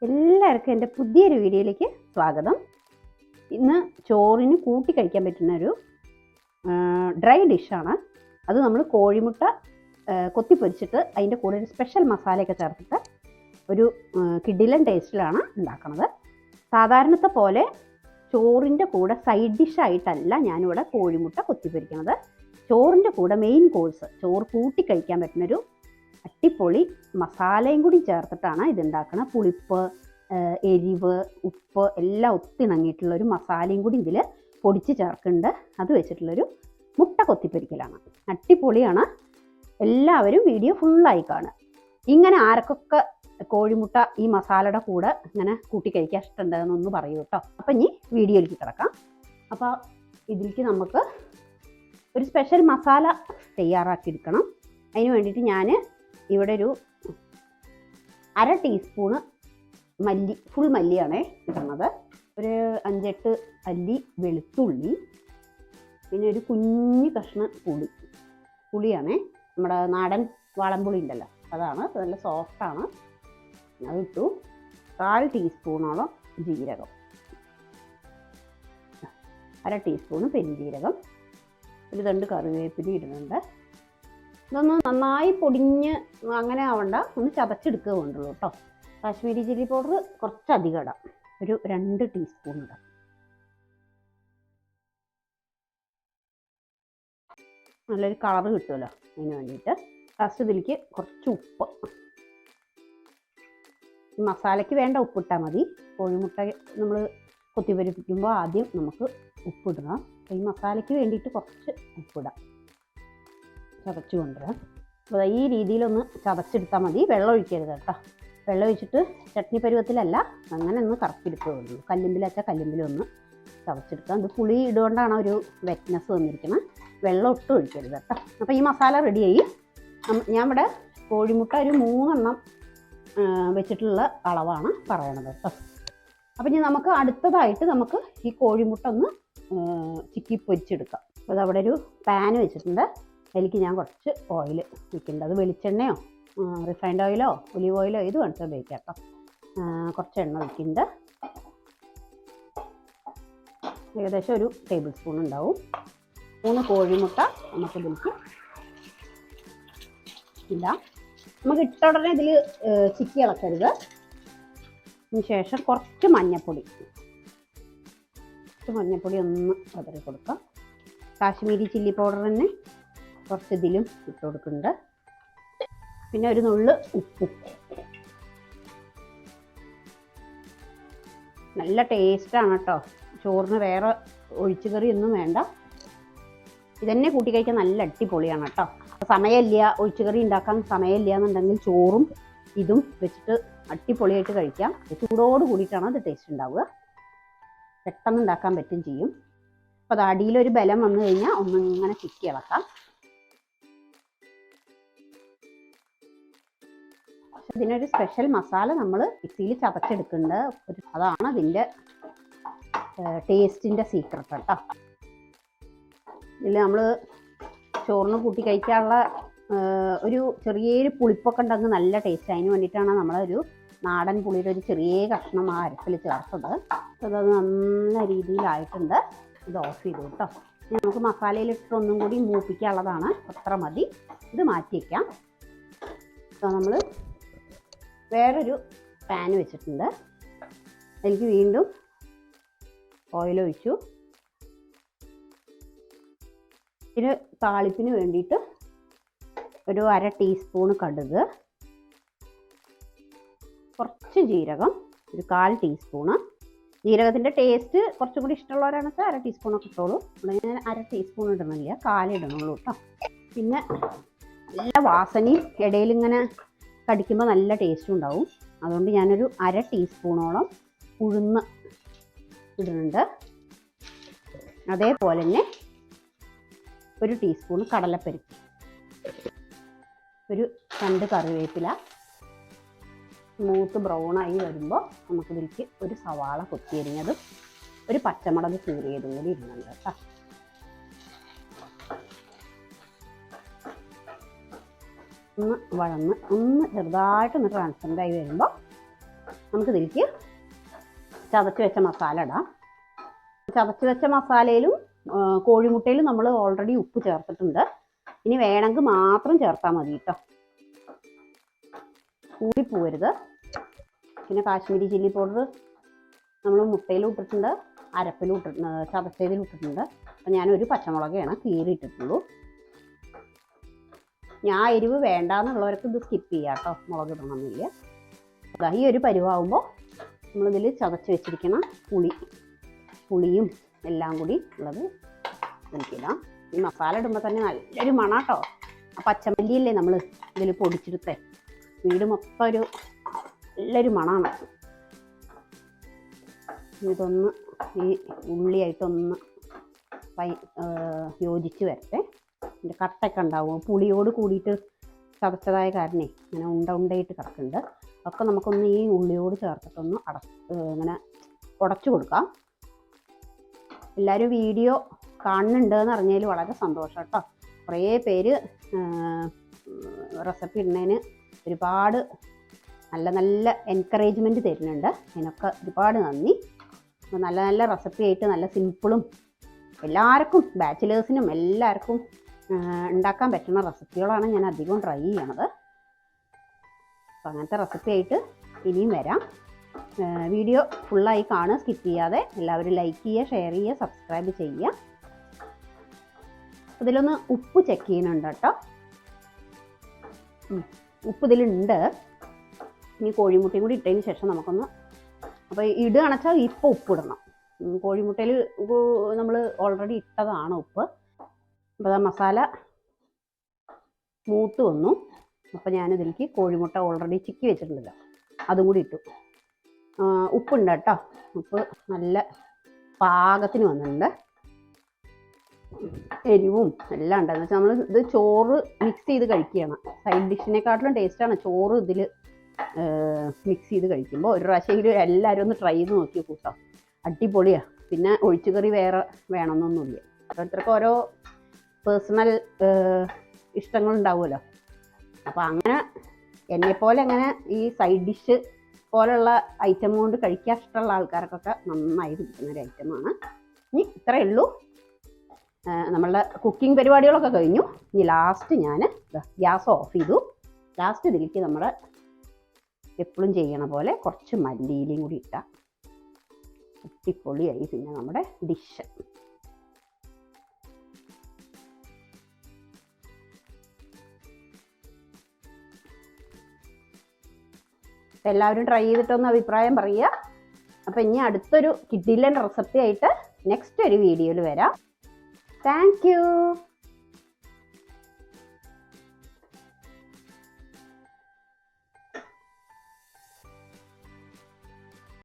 എല്ലാവർക്കും എൻ്റെ പുതിയൊരു വീഡിയോയിലേക്ക് സ്വാഗതം. ഇന്ന് ചോറിന് കൂട്ടി കഴിക്കാൻ പറ്റുന്ന ഒരു ഡ്രൈ ഡിഷാണ്. അത് നമ്മൾ കോഴിമുട്ട കൊത്തിപ്പൊരിച്ചിട്ട് അതിൻ്റെ കൂടെ ഒരു സ്പെഷ്യൽ മസാലയൊക്കെ ചേർത്തിട്ട് ഒരു കിഡിലൻ ടേസ്റ്റിലാണ് ഉണ്ടാക്കുന്നത്. സാധാരണത്തെ പോലെ ചോറിൻ്റെ കൂടെ സൈഡ് ഡിഷായിട്ടല്ല ഞാനിവിടെ കോഴിമുട്ട കൊത്തിപ്പൊരിക്കുന്നത്. ചോറിൻ്റെ കൂടെ മെയിൻ കോഴ്സ് ചോറ് കൂട്ടി കഴിക്കാൻ പറ്റുന്നൊരു അട്ടിപ്പൊളി മസാലയും കൂടി ചേർത്തിട്ടാണ് ഇതുണ്ടാക്കുന്നത്. പുളിപ്പ്, എരിവ്, ഉപ്പ് എല്ലാം ഒത്തിണങ്ങിയിട്ടുള്ളൊരു മസാലയും കൂടി ഇതിൽ പൊടിച്ച് ചേർക്കുന്നുണ്ട്. അത് വെച്ചിട്ടുള്ളൊരു മുട്ട കൊത്തിപ്പൊരിക്കലാണ്. അട്ടിപ്പൊളിയാണ്. എല്ലാവരും വീഡിയോ ഫുള്ളായി കാണുക. ഇങ്ങനെ ആർക്കൊക്കെ കോഴിമുട്ട ഈ മസാലയുടെ കൂടെ ഇങ്ങനെ കൂട്ടി കഴിക്കാൻ ഇഷ്ടമുണ്ടെന്നൊന്ന് പറയൂ കേട്ടോ. അപ്പം ഇനി വീഡിയോയിലേക്ക് കിടക്കാം. അപ്പോൾ ഇതിലേക്ക് നമുക്ക് ഒരു സ്പെഷ്യൽ മസാല തയ്യാറാക്കിയെടുക്കണം. അതിന് വേണ്ടിയിട്ട് ഞാൻ ഇവിടെ ഒരു 1/2 ടീസ്പൂണ് മല്ലി, ഫുൾ മല്ലിയാണ് ഇടുന്നത്. ഒരു 5-8 അല്ലി വെളുത്തുള്ളി, പിന്നെ ഒരു കുഞ്ഞു കഷ്ണം പുളിയാണ്. നമ്മുടെ നാടൻ വാളൻപുളി ഉണ്ടല്ലോ, അതാണ്. നല്ല സോഫ്റ്റാണ്. അതിട്ടു. 1/4 ടീസ്പൂണോളം ജീരകം, 1/2 ടീസ്പൂണ് പെരുംജീരകം, ഒരു 2 കറിവേപ്പില ഇടുന്നുണ്ട്. ഇതൊന്ന് നന്നായി പൊടിഞ്ഞ് അങ്ങനെ ആവണ്ട, ഒന്ന് ചതച്ചെടുക്കുക വേണ്ടുള്ളൂ കേട്ടോ. കാശ്മീരി ചില്ലി പൗഡർ കുറച്ചധികം ഇടാം, ഒരു 2 ടീസ്പൂൺ ഇടാം. നല്ലൊരു കളറ് കിട്ടുമല്ലോ അതിന് വേണ്ടിയിട്ട്. ലാസ്റ്റ് ഇതിലേക്ക് കുറച്ച് ഉപ്പ്, മസാലയ്ക്ക് വേണ്ട ഉപ്പിട്ടാൽ മതി. കോഴിമുട്ട നമ്മൾ കൊത്തിപ്പൊരിപ്പിക്കുമ്പോൾ ആദ്യം നമുക്ക് ഉപ്പിടണം. ഈ മസാലയ്ക്ക് വേണ്ടിയിട്ട് കുറച്ച് ഉപ്പിടാം. ചതച്ച് കൊണ്ടുവരാം. അപ്പോൾ ഈ രീതിയിലൊന്ന് ചതച്ചെടുത്താൽ മതി. വെള്ളം ഒഴിക്കരുത് കേട്ടോ. വെള്ളം ഒഴിച്ചിട്ട് ചട്നി പരുവത്തിലല്ല, അങ്ങനെ ഒന്ന് കറക്കിയെടുക്കുകയുള്ളൂ. കല്ലുമ്പിലച്ച കല്ലുമ്പിലൊന്ന് ചതച്ചെടുക്കാം. ഇത് പുളി ഇടുകൊണ്ടാണ് ഒരു വെറ്റ്നെസ് വന്നിരിക്കുന്നത്. വെള്ളം ഒട്ടും ഒഴിക്കരുത് കേട്ടോ. അപ്പോൾ ഈ മസാല റെഡിയായി. ഞാൻ ഇവിടെ കോഴിമുട്ട ഒരു 3 എണ്ണം വെച്ചിട്ടുള്ള അളവാണ് പറയണത് കേട്ടോ. അപ്പോൾ ഇനി നമുക്ക് അടുത്തതായിട്ട് നമുക്ക് ഈ കോഴിമുട്ട ഒന്ന് ചിക്കി പൊരിച്ചെടുക്കാം. അപ്പോൾ അവിടെ ഒരു പാൻ വെച്ചിട്ടുണ്ട്. അതിലേക്ക് ഞാൻ കുറച്ച് ഓയിൽ വയ്ക്കുന്നുണ്ട്. അത് വെളിച്ചെണ്ണയോ റിഫൈൻഡ് ഓയിലോ ഒലിവ് ഓയിലോ ഇത് വേണമെങ്കിൽ ഉപയോഗിക്കാം കേട്ടോ. കുറച്ച് എണ്ണ വയ്ക്കുന്നുണ്ട്. ഏകദേശം ഒരു ടേബിൾ സ്പൂൺ ഉണ്ടാവും. 3 കോഴിമുട്ട നമുക്കിതിലേക്ക് ഇടാം. നമുക്ക് ഇട്ട ഉടനെ ഇതിൽ ചിക്കി ഇളക്കരുത്. അതിന് ശേഷം കുറച്ച് മഞ്ഞൾപ്പൊടി ഒന്ന് വിതറി കൊടുക്കാം. കാശ്മീരി ചില്ലി പൗഡർ തന്നെ കുറച്ച് ഇതിലും ഇട്ട് കൊടുക്കുന്നുണ്ട്. പിന്നെ ഒരു നുള്ള് ഉപ്പും. നല്ല ടേസ്റ്റാണ് കേട്ടോ. ചോറിന് വേറെ ഒഴിച്ചു കറി ഒന്നും വേണ്ട. ഇതന്നെ കൂട്ടി കഴിക്കാൻ നല്ല അടിപൊളിയാണ് കേട്ടോ. സമയമില്ല, ഒഴിച്ചു കറി ഉണ്ടാക്കാൻ സമയമില്ല എന്നുണ്ടെങ്കിൽ ചോറും ഇതും വെച്ചിട്ട് അടിപൊളിയായിട്ട് കഴിക്കാം. ചൂടോട് കൂടിയിട്ടാണ് അത് ടേസ്റ്റ് ഉണ്ടാവുക. പെട്ടെന്ന് ഉണ്ടാക്കാൻ പറ്റും ചെയ്യും. അപ്പോൾ അത് അടിയിലൊരു ബലം വന്നു കഴിഞ്ഞാൽ ഒന്നിങ്ങനെ ചിക്കി ഇളക്കാം. ഇതിനൊരു സ്പെഷ്യൽ മസാല നമ്മൾ മിക്സിയിൽ ചതച്ചെടുക്കുന്നുണ്ട്. അതാണ് അതിൻ്റെ ടേസ്റ്റിൻ്റെ സീക്രട്ട് കേട്ടോ. ഇതിൽ നമ്മൾ ചോറിന് കൂട്ടി കഴിക്കാനുള്ള ഒരു ചെറിയൊരു പുളിപ്പൊക്കെ ഉണ്ടെങ്കിൽ നല്ല ടേസ്റ്റ്. അതിന് വേണ്ടിയിട്ടാണ് നമ്മളൊരു നാടൻ പുളിയുടെ ഒരു ചെറിയ കഷ്ണം ആ അരപ്പിൽ ചേർത്തത്. അത് നല്ല രീതിയിലായിട്ടുണ്ട്. ഇത് ഓഫ് ചെയ്തു കേട്ടോ. ഇനി നമുക്ക് മസാലയിലിട്ട് ഒന്നും കൂടി മൂപ്പിക്കാനുള്ളതാണ്. അത്ര മതി. ഇത് മാറ്റി വയ്ക്കാം. അപ്പോൾ നമ്മൾ വേറൊരു പാൻ വെച്ചിട്ടുണ്ട്. അതിലേക്ക് വീണ്ടും ഓയിൽ ഒഴിച്ചു. ഇതിന് താളിപ്പിന് വേണ്ടിയിട്ട് ഒരു 1/2 ടീസ്പൂണ് കടുക്, കുറച്ച് ജീരകം, ഒരു 1/4 ടീസ്പൂണ്. ജീരകത്തിൻ്റെ ടേസ്റ്റ് കുറച്ചും കൂടി ഇഷ്ടമുള്ളവരാണെങ്കിൽ 1/2 ടീസ്പൂണൊക്കെ ഇട്ടോളൂ. ഇവിടെ ഞാൻ 1/2 ടീസ്പൂൺ ഇടണില്ല, 1/4 ഇടണുള്ളൂ കേട്ടോ. പിന്നെ നല്ല വാസനയും ഇടയിലിങ്ങനെ കടിക്കുമ്പോൾ നല്ല ടേസ്റ്റും ഉണ്ടാവും. അതുകൊണ്ട് ഞാനൊരു 1/2 ടീസ്പൂണോളം ഉഴുന്ന് ഇടുന്നുണ്ട്. അതേപോലെ തന്നെ ഒരു ടീസ്പൂൺ കടലപ്പരിപ്പ്, ഒരു 2 കറിവേപ്പില. സ്മൂത്ത് ബ്രൗണായി വരുമ്പോൾ നമുക്കിതിലേക്ക് ഒരു സവാള കൊത്തിയരിഞ്ഞതും ഒരു പച്ചമുളക് കീറിയതും കൂടി ഇടുന്നുണ്ട് കേട്ടോ. ഒന്ന് വഴന്ന് ഒന്ന് ചെറുതായിട്ടൊന്ന് ട്രാൻസ്പെറൻ്റ് ആയി വരുമ്പോൾ നമുക്കിതിലേക്ക് ചതച്ച് വെച്ച മസാല ഇടാം. ചതച്ച് വെച്ച മസാലയിലും കോഴിമുട്ടയിലും നമ്മൾ ഓൾറെഡി ഉപ്പ് ചേർത്തിട്ടുണ്ട്. ഇനി വേണമെങ്കിൽ മാത്രം ചേർത്താൽ മതി കേട്ടോ, കൂടിപ്പോവരുത്. പിന്നെ കാശ്മീരി ചില്ലി പൗഡർ നമ്മൾ മുട്ടയിലും ഇട്ടിട്ടുണ്ട്, അരപ്പിലും ഇട്ടിട്ടുണ്ട്, ചതച്ചതിലും ഇട്ടിട്ടുണ്ട്. അപ്പം ഞാനൊരു പച്ചമുളകാണ് കീറിയിട്ടിട്ടുള്ളൂ. ഞാൻ എരിവ് വേണ്ടാന്നുള്ളവർക്ക് ഇത് സ്കിപ്പ് ചെയ്യാം കേട്ടോ, മുളക് ഇടണമെന്നില്ല. അതാ ഈ ഒരു പരുവാകുമ്പോൾ നമ്മളിതിൽ ചതച്ച് വെച്ചിരിക്കണം പുളിയും എല്ലാം കൂടി ഉള്ളത് എനിക്കിടാം. ഈ മസാല ഇടുമ്പോൾ തന്നെ നല്ലൊരു മണം കേട്ടോ. ആ പച്ചമല്ലിയല്ലേ നമ്മൾ ഇതിൽ പൊടിച്ചെടുത്തേ, വീട് മൊത്തം ഒരു നല്ലൊരു മണമാണ്. ഇതൊന്ന് ഈ ഉള്ളിയായിട്ടൊന്ന് യോജിച്ച് വരട്ടെ. ഇതിൻ്റെ കട്ടൊക്കെ ഉണ്ടാവും, പുളിയോട് കൂടിയിട്ട് ചതച്ചതായ കാരണേ ഇങ്ങനെ ഉണ്ടയായിട്ട് കിടക്കുന്നുണ്ട്. ഒക്കെ നമുക്കൊന്ന് ഈ ഉള്ളിയോട് ചേർത്തിട്ടൊന്ന് ഇങ്ങനെ ഉടച്ചു കൊടുക്കാം. എല്ലാവരും വീഡിയോ കാണുന്നുണ്ടെന്ന് അറിഞ്ഞതിൽ വളരെ സന്തോഷം കേട്ടോ. കുറേ പേര് റെസിപ്പി ഇടുന്നതിന് ഒരുപാട് നല്ല നല്ല എൻകറേജ്മെൻറ്റ് തരുന്നുണ്ട്. അതിനൊക്കെ ഒരുപാട് നന്ദി. നല്ല നല്ല റെസിപ്പി ആയിട്ട് നല്ല സിമ്പിളും എല്ലാവർക്കും ബാച്ചിലേഴ്സിനും എല്ലാവർക്കും ഉണ്ടാക്കാൻ പറ്റുന്ന റെസിപ്പികളാണ് ഞാൻ അധികം ട്രൈ ചെയ്യണത്. അപ്പോൾ അങ്ങനത്തെ റെസിപ്പി ആയിട്ട് ഇനിയും വരാം. വീഡിയോ ഫുള്ളായി കാണുക, സ്കിപ്പ് ചെയ്യാതെ. എല്ലാവരും ലൈക്ക് ചെയ്യുക, ഷെയർ ചെയ്യുക, സബ്സ്ക്രൈബ് ചെയ്യുക. ഇതിലൊന്ന് ഉപ്പ് ചെക്ക് ചെയ്യുന്നുണ്ട് കേട്ടോ. ഉപ്പ് ഇതിലുണ്ട്. ഇനി കോഴിമുട്ടയും കൂടി ഇട്ടതിന് ശേഷം നമുക്കൊന്ന്, അപ്പോൾ ഇടുകയാണെന്ന് വെച്ചാൽ ഇപ്പോൾ ഉപ്പ് ഇടണം. കോഴിമുട്ടയിൽ നമ്മൾ ഓൾറെഡി ഇട്ടതാണ് ഉപ്പ്. അപ്പോൾ ആ മസാല മൂത്ത് വന്നു. അപ്പോൾ ഞാനിതിലേക്ക് കോഴിമുട്ട ഓൾറെഡി ചിക്കി വെച്ചിട്ടുണ്ടല്ലോ, അതും കൂടി ഇട്ടു. ഉപ്പുണ്ട് കേട്ടോ, ഉപ്പ് നല്ല പാകത്തിന് വന്നിട്ടുണ്ട്. എരിവും എല്ലാം ഉണ്ട്. എന്ന് വെച്ചാൽ നമ്മൾ ഇത് ചോറ് മിക്സ് ചെയ്ത് കഴിക്കുകയാണ്. സൈഡ് ഡിഷിനെക്കാട്ടിലും ടേസ്റ്റാണ് ചോറ് ഇതിൽ മിക്സ് ചെയ്ത് കഴിക്കുമ്പോൾ. ഒരു പ്രാവശ്യമെങ്കിലും എല്ലാവരും ഒന്ന് ട്രൈ ചെയ്ത് നോക്കി കൂട്ടോ, അടിപൊളിയാണ്. പിന്നെ ഒഴിച്ചുകറി വേറെ വേണമെന്നൊന്നുമില്ല. ഓരോരുത്തർക്കും ഓരോ പേഴ്സണൽ ഇഷ്ടങ്ങളുണ്ടാവുമല്ലോ. അപ്പോൾ അങ്ങനെ എന്നെപ്പോലെ അങ്ങനെ ഈ സൈഡ് ഡിഷ് പോലുള്ള ഐറ്റം കൊണ്ട് കഴിക്കാൻ ഇഷ്ടമുള്ള ആൾക്കാർക്കൊക്കെ നന്നായി പിടിക്കുന്നൊരു ഐറ്റമാണ്. ഇനി ഇത്രയേ ഉള്ളൂ. നമ്മളുടെ കുക്കിംഗ് പരിപാടികളൊക്കെ കഴിഞ്ഞു. ഇനി ലാസ്റ്റ് ഞാൻ ഗ്യാസ് ഓഫ് ചെയ്തു. ലാസ്റ്റ് ഇതിലേക്ക് നമ്മൾ എപ്പോഴും ചെയ്യണ പോലെ കുറച്ച് മല്ലിയിലയും കൂടി ഇട്ടാൽ അടിപൊളിയായി. പിന്നെ നമ്മുടെ ഡിഷ് എല്ലാവരും ട്രൈ ചെയ്തിട്ടൊന്ന് അഭിപ്രായം പറയുക. അപ്പോൾ ഇനി അടുത്തൊരു കിഡിലൻ റെസിപ്പി ആയിട്ട് നെക്സ്റ്റ് ഒരു വീഡിയോയിൽ വരാം. Thank you.